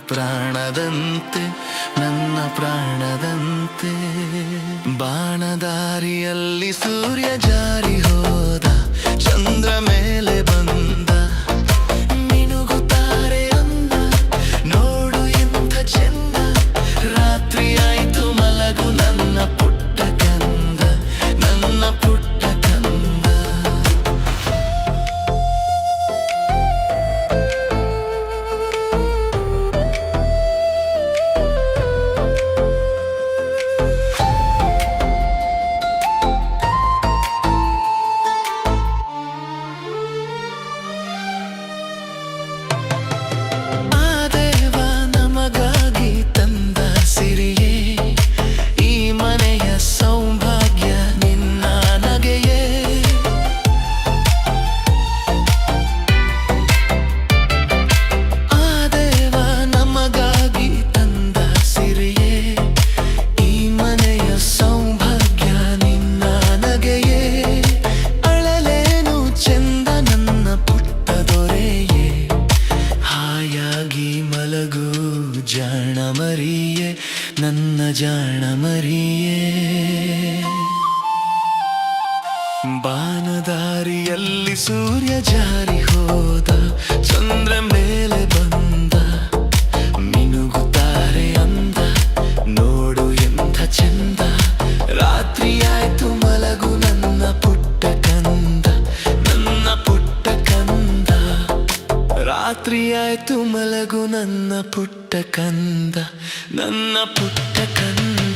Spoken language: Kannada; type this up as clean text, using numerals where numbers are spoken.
ಪ್ರಾಣದಂತೆ ನನ್ನ ಪ್ರಾಣದಂತೆ ಬಾಣದಾರಿಯಲ್ಲಿ ಸೂರ್ಯ ಜಾರಿ ಹೋದ ಚಂದ್ರ ಮೇಲೆ ಬಂದ ಮಿನುಗುತ್ತಾರೆ ಅಂದ ನೋಡು ಎಂಥ ಚೆಂದ ರಾತ್ರಿ ಆಯ್ತು ಮಲಗು ನನ್ನ ಪುಟ್ಟ ಕಂದ ನನ್ನ ಪುಟ್ಟ ಕಂದ ಜಾಣ ಮರಿಯೇ ನನ್ನ ಜಾಣ ಮರಿಯೇ ಬಾನದಾರಿಯಲ್ಲಿ ಸೂರ್ಯ ಜಾರಿ ಹೋದ ಚಂದ್ರ ಮೇಲೆ ಬಂದ ಮಿನುಗುತ್ತಾರೆ ಅಂದ ನೋಡು ಎಂಥ ಚಂದ ರಾತ್ರಿ ಆಯ್ತು ಮಲಗು ನನ್ನ ಪುಟ್ಟ ಕಂದ ನನ್ನ ಪುಟ್ಟ ಕಂದ ರಾತ್ರಿ ಆಯ್ತು ಮಲಗು ನನ್ನ ಪುಟ್ಟ ಕಂದ ನನ್ನ ಪುಟ್ಟ ಕಂದ